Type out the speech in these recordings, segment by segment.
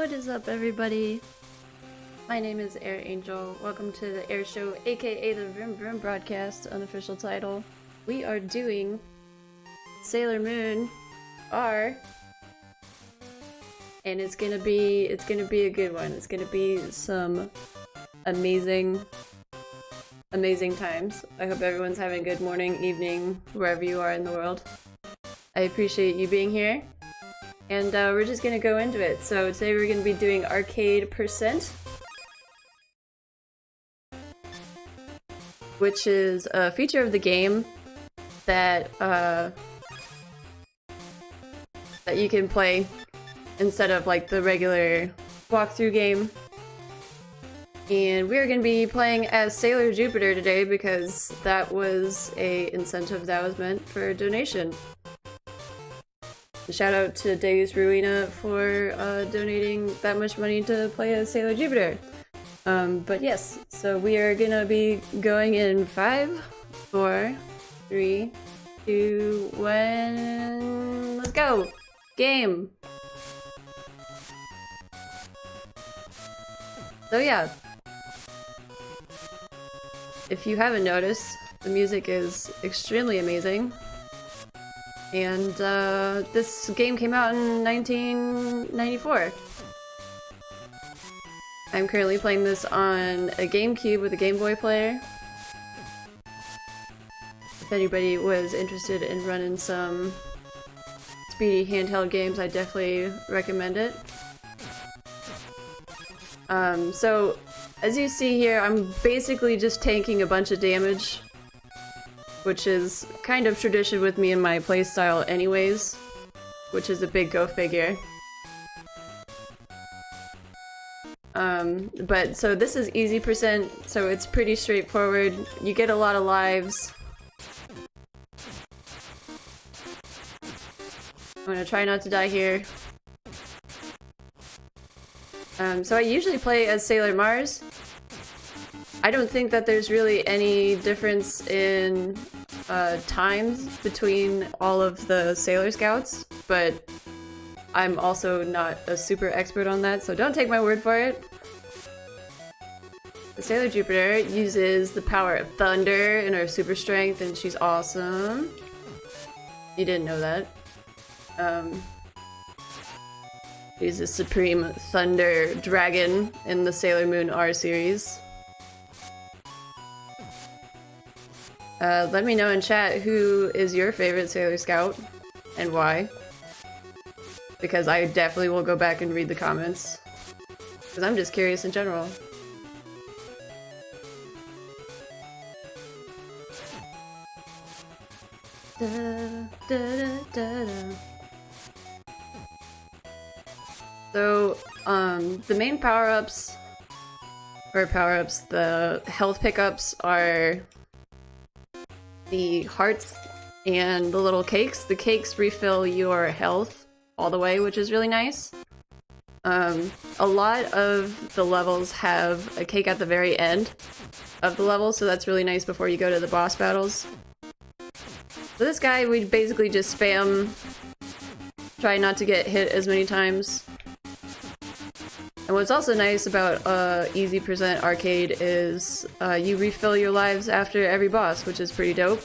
What is up, everybody? My name is AirAngel. Welcome to the Air Show, aka the Vroom Vroom broadcast, unofficial title. We are doing Sailor Moon R, and it's gonna be a good one. It's gonna be some amazing times. I hope everyone's having a good morning, evening, wherever you are in the world. I appreciate you being here. And we're just gonna go into it. So today we're gonna be doing Arcade %, which is a feature of the game that that you can play instead of like the regular walkthrough game. And we're gonna be playing as Sailor Jupiter today because that was a incentive that was meant for donation. Shout out to Deus Ruina for donating that much money to play as Sailor Jupiter. But yes, so we are gonna be going in 5, 4, 3, 2, 1. Let's go! Game! So yeah, if you haven't noticed, the music is extremely amazing. And this game came out in 1994. I'm currently playing this on a GameCube with a Game Boy player. If anybody was interested in running some speedy handheld games, I definitely recommend it. So, as you see here, I'm basically just tanking a bunch of damage, which is kind of tradition with me and my playstyle anyways, which is a big go figure. But so this is easy %, so it's pretty straightforward. You get a lot of lives. I'm gonna try not to die here. So I usually play as Sailor Mars. I don't think that there's really any difference in times between all of the Sailor Scouts, but I'm also not a super expert on that, so don't take my word for it. The Sailor Jupiter uses the power of thunder in her super strength, and she's awesome. You didn't know that. She's a supreme thunder dragon in the Sailor Moon R series. Let me know in chat who is your favorite Sailor Scout and why. Because I definitely will go back and read the comments. Because I'm just curious in general. So, the main power-ups, the health pickups are the hearts and the little cakes. The cakes refill your health all the way, which is really nice. A lot of the levels have a cake at the very end of the level, so that's really nice before you go to the boss battles. So this guy, we basically just spam, try not to get hit as many times. And what's also nice about Easy % Arcade is you refill your lives after every boss, which is pretty dope.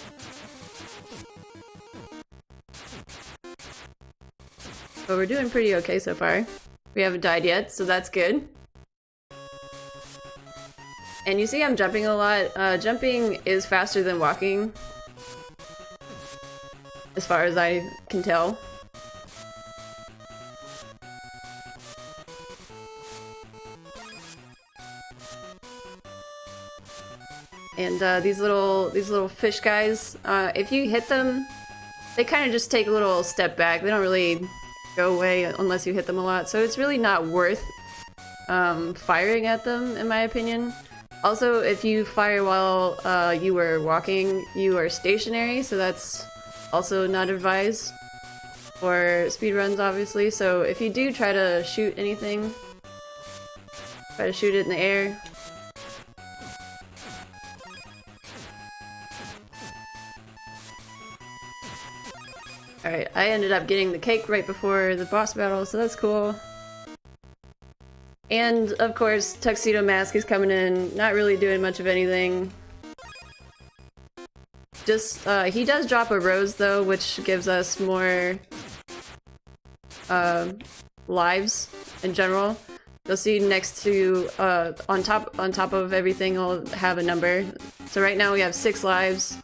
But we're doing pretty okay so far. We haven't died yet, so that's good. And you see I'm jumping a lot. Jumping is faster than walking, as far as I can tell. And these little fish guys, if you hit them, they kind of just take a little step back. They don't really go away unless you hit them a lot, so it's really not worth firing at them, in my opinion. Also, if you fire while you were walking, you are stationary, so that's also not advised for speedruns, obviously. So if you do try to shoot anything, try to shoot it in the air. Alright, I ended up getting the cake right before the boss battle, so that's cool. And of course, Tuxedo Mask is coming in, not really doing much of anything. Just, he does drop a rose though, which gives us more lives in general. You'll see next to, on top of everything, it'll have a number. So right now we have 6 lives.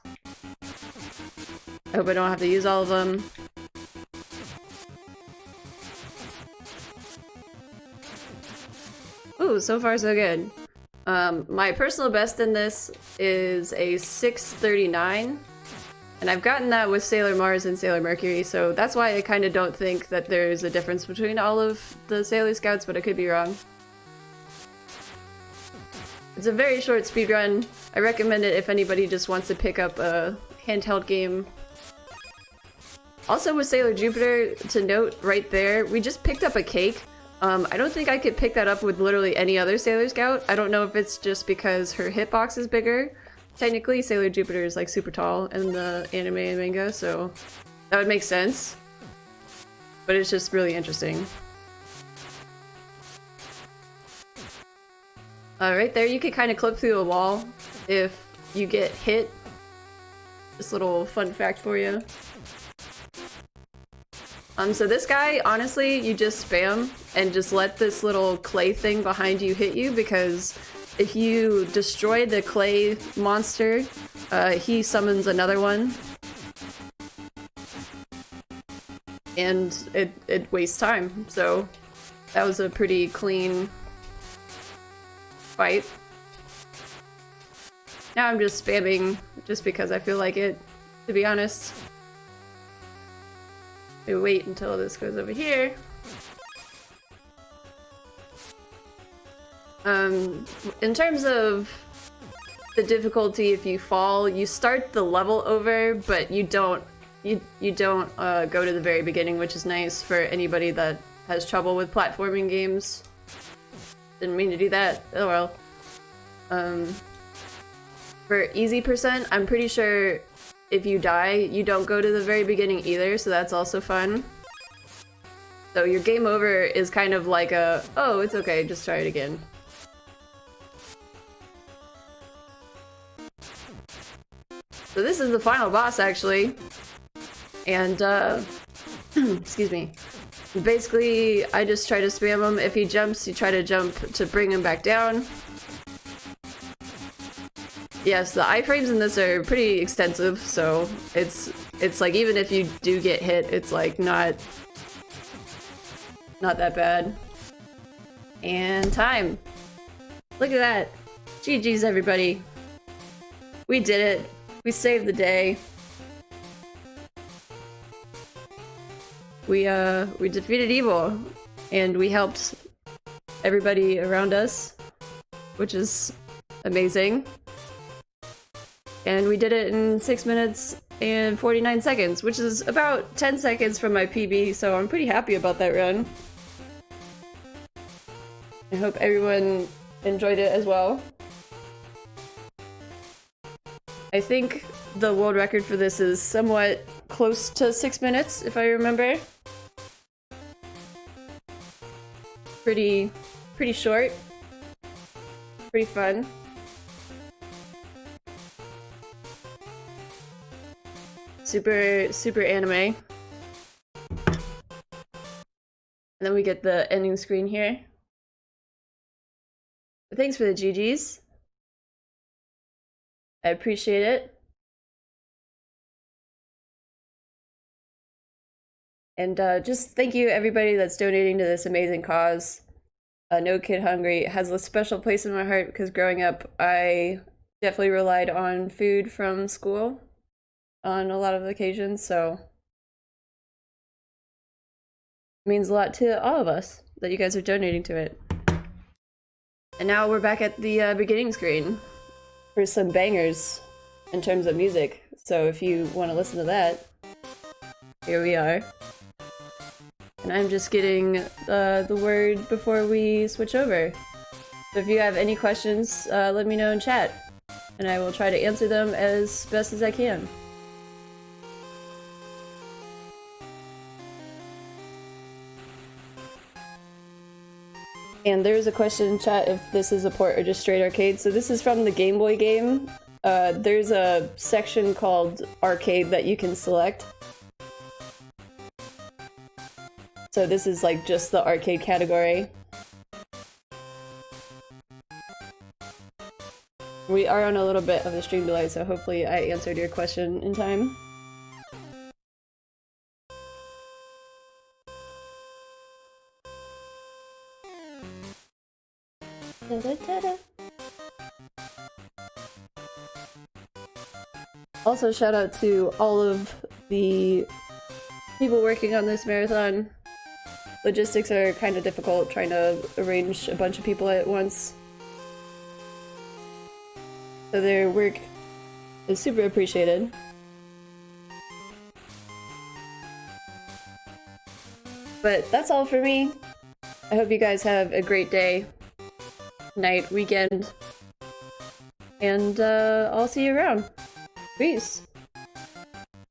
I hope I don't have to use all of them. Ooh, so far so good. My personal best in this is a 639. And I've gotten that with Sailor Mars and Sailor Mercury, so that's why I kind of don't think that there's a difference between all of the Sailor Scouts, but I could be wrong. It's a very short speedrun. I recommend it if anybody just wants to pick up a handheld game. Also with Sailor Jupiter, to note right there, we just picked up a cake. I don't think I could pick that up with literally any other Sailor Scout. I don't know if it's just because her hitbox is bigger. Technically, Sailor Jupiter is like super tall in the anime and manga, so that would make sense. But it's just really interesting. Right there, you could kind of clip through a wall if you get hit. Just a little fun fact for you. So this guy, honestly, you just spam and just let this little clay thing behind you hit you, because if you destroy the clay monster, he summons another one. And it wastes time, so that was a pretty clean fight. Now I'm just spamming just because I feel like it, to be honest. We wait until this goes over here. In terms of the difficulty, if you fall, you start the level over, but you don't go to the very beginning, which is nice for anybody that has trouble with platforming games. Didn't mean to do that. Oh well. For easy percent, I'm pretty sure if you die, you don't go to the very beginning either, so that's also fun. So your game over is kind of like a, oh, it's okay, just try it again. So this is the final boss, actually. And, excuse me. Basically, I just try to spam him. If he jumps, you try to jump to bring him back down. Yes, the iframes in this are pretty extensive, so it's like even if you do get hit, it's like not that bad. And time. Look at that. GG's everybody. We did it. We saved the day. We defeated evil, and we helped everybody around us, which is amazing. And we did it in 6 minutes and 49 seconds, which is about 10 seconds from my PB, so I'm pretty happy about that run. I hope everyone enjoyed it as well. I think the world record for this is somewhat close to 6 minutes, if I remember. Pretty short. Pretty fun. Super anime. And then we get the ending screen here. But thanks for the GGs. I appreciate it. And just thank you everybody that's donating to this amazing cause. No Kid Hungry has a special place in my heart because growing up I definitely relied on food from school on a lot of occasions, so it means a lot to all of us that you guys are donating to it. And now we're back at the beginning screen for some bangers in terms of music, so if you want to listen to that, here we are. And I'm just getting the word before we switch over. So if you have any questions, let me know in chat, and I will try to answer them as best as I can. And there's a question in chat if this is a port or just straight arcade. So this is from the Game Boy game. There's a section called Arcade that you can select. So this is like just the arcade category. We are on a little bit of a stream delay, so hopefully I answered your question in time. Also, shout out to all of the people working on this marathon. Logistics are kind of difficult trying to arrange a bunch of people at once. So their work is super appreciated. But that's all for me. I hope you guys have a great day, night, weekend, and I'll see you around. Peace!